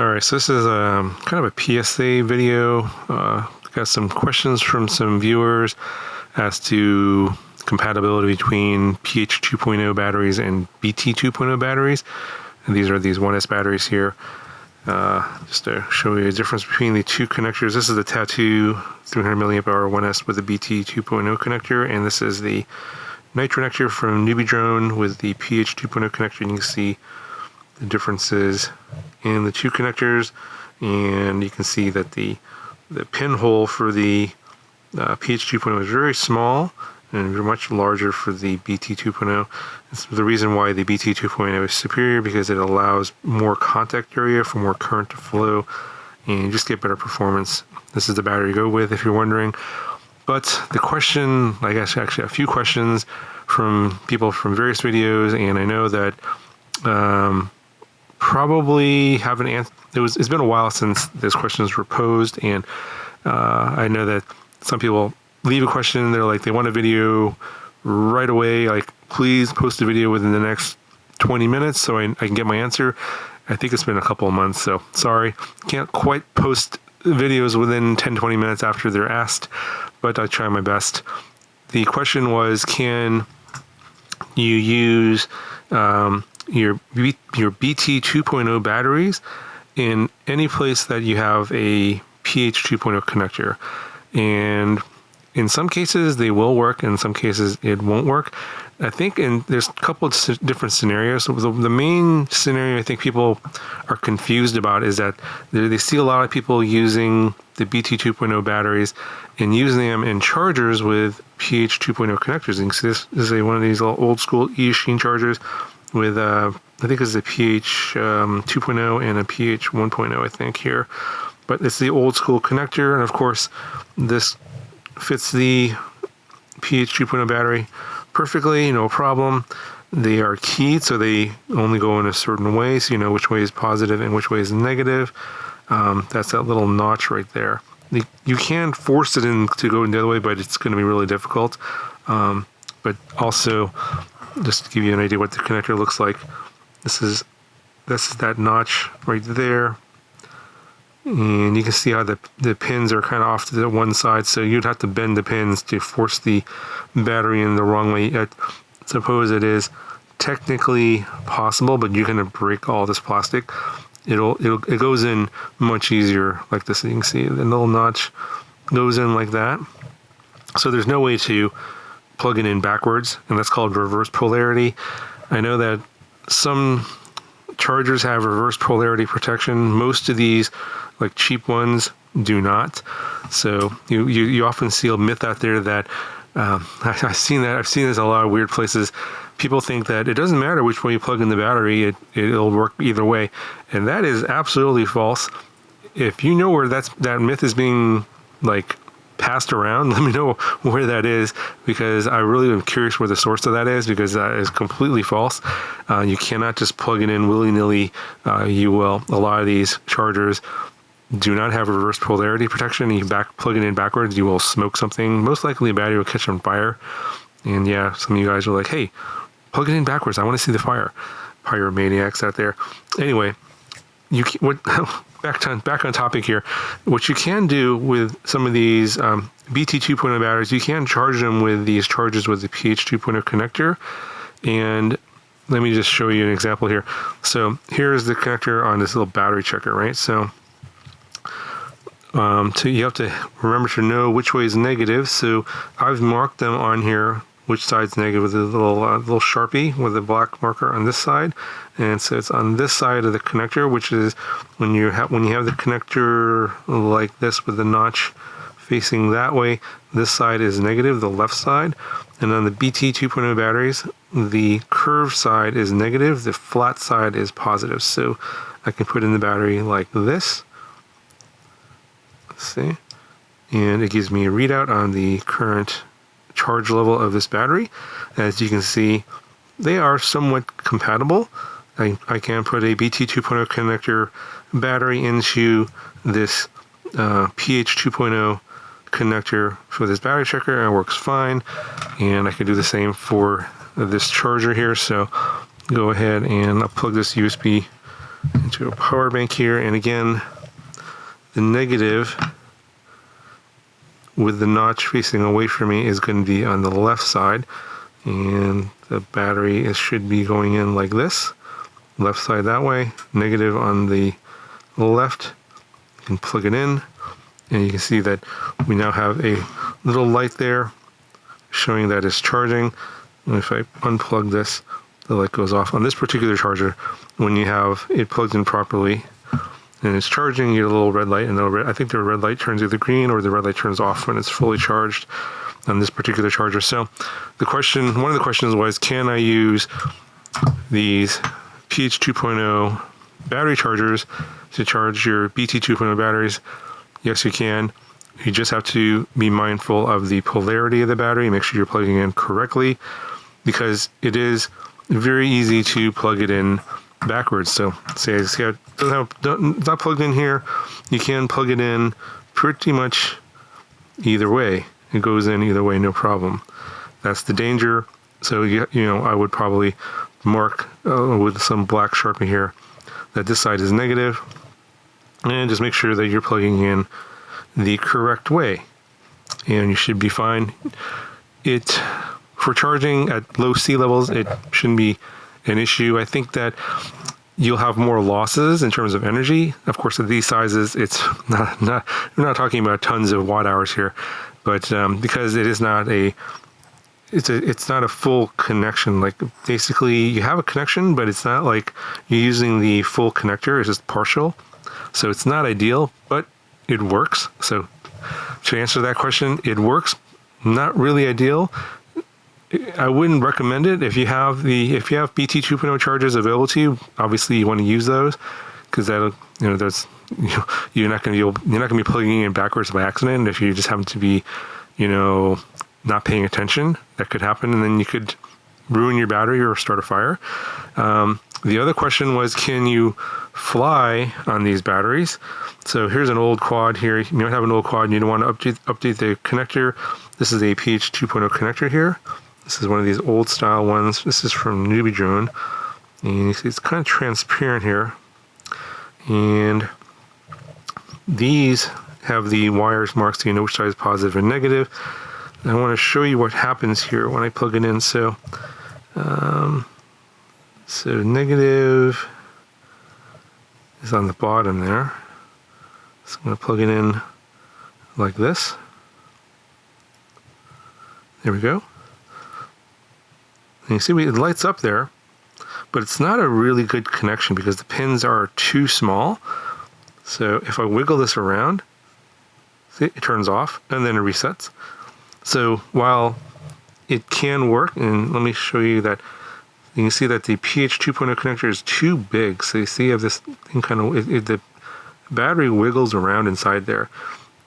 Alright, so this is kind of a PSA video. Got some questions from some viewers as to compatibility between PH2.0 batteries and BT2.0 batteries. And these are these 1S batteries here. Just to show you the difference between the two connectors. This is the Tattoo 300 milliamp hour 1S with the BT2.0 connector, and this is the Nitro connector from Newbie Drone with the PH2.0 connector. And you can see the differences in the two connectors, and you can see that the pinhole for the PH2.0 is very small and much larger for the BT2.0. It's the reason why the BT2.0 is superior, because it allows more contact area for more current to flow, and you just get better performance. This is the battery to go with, if you're wondering. But the question, I guess actually a few questions from people from various videos, and I know that probably haven't answered. It's been a while since those questions were posed, and I know that some people leave a question, they're like, they want a video right away, like, please post a video within the next 20 minutes so I can get my answer. I think it's been a couple of months, so sorry. Can't quite post videos within 10-20 minutes after they're asked, but I try my best. The question was, can you use your BT2.0 batteries in any place that you have a PH2.0 connector? And in some cases they will work, in some cases it won't work. I think there's a couple of different scenarios. The main scenario I think people are confused about is that they see a lot of people using the BT2.0 batteries and using them in chargers with PH2.0 connectors. And this is one of these old school Eachine chargers with I think it's a PH2.0 and a PH1.0 I think here. But it's the old school connector, and of course this fits the PH2.0 battery perfectly, no problem. They are keyed, so they only go in a certain way, so you know which way is positive and which way is negative. That's that little notch right there. You can force it in to go in the other way, but it's going to be really difficult. But also, just to give you an idea what the connector looks like, this is that notch right there. And you can see how the pins are kind of off to the one side, so you'd have to bend the pins to force the battery in the wrong way. I suppose it is technically possible, but you're going to break all this plastic. It goes in much easier like this. You can see the little notch goes in like that. So there's no way to plug it in backwards, and that's called reverse polarity. I know that some chargers have reverse polarity protection. Most of these, like cheap ones, do not. So you often see a myth out there that I've seen this a lot of weird places. People think that it doesn't matter which way you plug in the battery, it'll work either way, and that is absolutely false. If you know where that myth is being like passed around, let me know where that is, because I really am curious where the source of that is, because that is completely false. You cannot just plug it in willy-nilly. You will. A lot of these chargers do not have reverse polarity protection. You plug it in backwards, you will smoke something. Most likely a battery will catch on fire. And yeah, some of you guys are like, hey, plug it in backwards, I want to see the fire. Pyromaniacs out there. Anyway, back on topic here. What you can do with some of these BT2.0 batteries, you can charge them with these chargers with the PH2.0 connector. And let me just show you an example here. So here's the connector on this little battery checker, right? So you have to remember to know which way is negative. So I've marked them on here, which side's negative, with a little Sharpie with a black marker on this side. And so it's on this side of the connector, which is when you have the connector like this with the notch facing that way, this side is negative, the left side. And on the BT2.0 batteries, the curved side is negative, the flat side is positive. So I can put in the battery like this. Let's see. And it gives me a readout on the current charge level of this battery. As you can see, they are somewhat compatible. I can put a BT2.0 connector battery into this PH2.0 connector for this battery checker, and it works fine. And I can do the same for this charger here. So go ahead and I'll plug this USB into a power bank here. And again, the negative with the notch facing away from me is going to be on the left side. And the battery should be going in like this. Left side that way, negative on the left. You can plug it in, and you can see that we now have a little light there showing that it's charging. And if I unplug this, the light goes off. On this particular charger, when you have it plugged in properly and it's charging, you get a little red light, and I think the red light turns either green or the red light turns off when it's fully charged on this particular charger. So one of the questions was, can I use these PH2.0 battery chargers to charge your BT2.0 batteries? Yes, you can. You just have to be mindful of the polarity of the battery. Make sure you're plugging in correctly, because it is very easy to plug it in backwards. So say it's not plugged in here, you can plug it in pretty much either way. It goes in either way, no problem. That's the danger. So I would probably mark with some black Sharpie here that this side is negative, and just make sure that you're plugging in the correct way, and you should be fine. For charging at low sea levels, it shouldn't be an issue. I think that you'll have more losses in terms of energy. Of course, at these sizes, it's not we're not talking about tons of watt hours here, but because it is not it's not a full connection. Like, basically you have a connection, but it's not like you're using the full connector. It's just partial. So it's not ideal, but it works. So to answer that question, it works. Not really ideal. I wouldn't recommend it. If you have BT2.0 chargers available to you, obviously you want to use those, because that'll, you're not going to be plugging in backwards by accident. If you just happen to be, not paying attention, that could happen, and then you could ruin your battery or start a fire. The other question was, can you fly on these batteries? So here's an old quad here. You might have an old quad and you don't want to update the connector. This is a PH2.0 connector here. This is one of these old style ones. This is from Newbie Drone. And you see it's kind of transparent here. And these have the wires marked so you know which side is positive and negative. And I want to show you what happens here when I plug it in. So negative is on the bottom there. So I'm going to plug it in like this. There we go. And you see it lights up there, but it's not a really good connection because the pins are too small. So if I wiggle this around, see, it turns off and then it resets. So while it can work, and let me show you that, you can see that the PH2.0 connector is too big. So you see you have this thing the battery wiggles around inside there.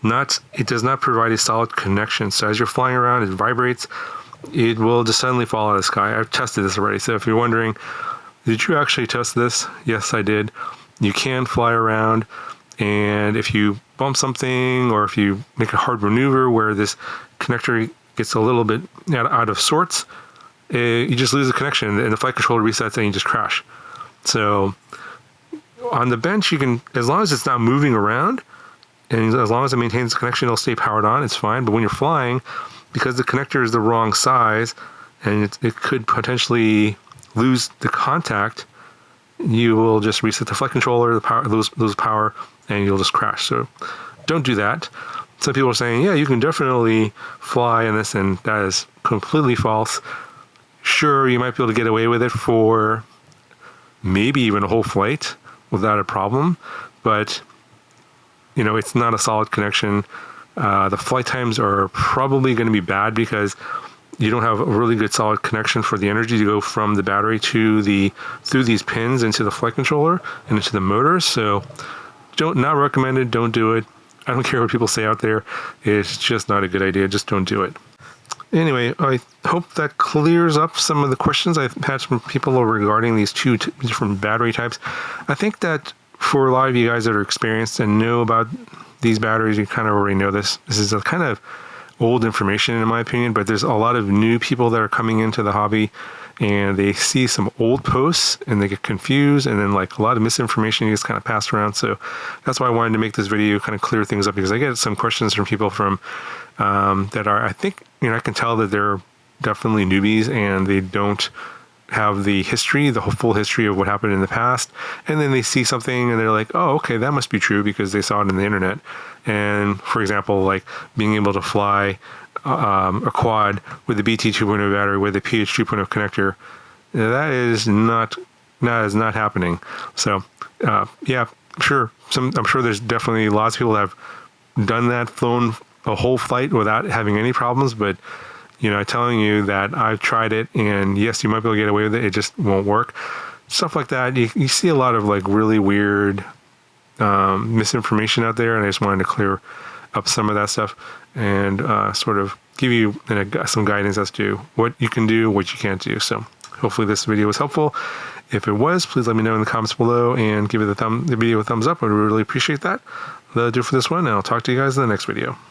It does not provide a solid connection. So as you're flying around, it vibrates. It will just suddenly fall out of the sky. I've tested this already. So if you're wondering, did you actually test this? Yes, I did. You can fly around, and if you bump something or if you make a hard maneuver where this connector gets a little bit out of sorts, you just lose the connection and the flight controller resets and you just crash. So on the bench, you can, as long as it's not moving around and as long as it maintains the connection, it'll stay powered on, it's fine. But when you're flying, because the connector is the wrong size and it could potentially lose the contact, you will just reset the flight controller, lose power, and you'll just crash. So don't do that. Some people are saying, yeah, you can definitely fly in this, and that is completely false. Sure, you might be able to get away with it for maybe even a whole flight without a problem, but it's not a solid connection. The flight times are probably going to be bad because you don't have a really good solid connection for the energy to go from the battery through these pins into the flight controller and into the motors. So not recommended. Don't do it. I don't care what people say out there. It's just not a good idea. Just don't do it. Anyway, I hope that clears up some of the questions I've had from people regarding these two different battery types. I think that for a lot of you guys that are experienced and know about these batteries, you kind of already know this. This is a kind of old information in my opinion, but there's a lot of new people that are coming into the hobby and they see some old posts and they get confused, and then like a lot of misinformation gets kind of passed around. So that's why I wanted to make this video, kind of clear things up, because I get some questions from people from that are, I think, I can tell that they're definitely newbies and they don't have the history, the full history of what happened in the past. And then they see something and they're like, oh, okay, that must be true because they saw it in the internet. And for example, like being able to fly a quad with the BT2.0 battery with a PH2.0 connector, that is not happening. So yeah, sure. I'm sure there's definitely lots of people that have done that, flown a whole flight without having any problems, but telling you that I've tried it and yes, you might be able to get away with it, it just won't work. Stuff like that. You see a lot of like really weird misinformation out there, and I just wanted to clear up some of that stuff and sort of give you some guidance as to what you can do, what you can't do. So hopefully this video was helpful. If it was, please let me know in the comments below and give it the video a thumbs up. I would really appreciate that. That'll do for this one, and I'll talk to you guys in the next video.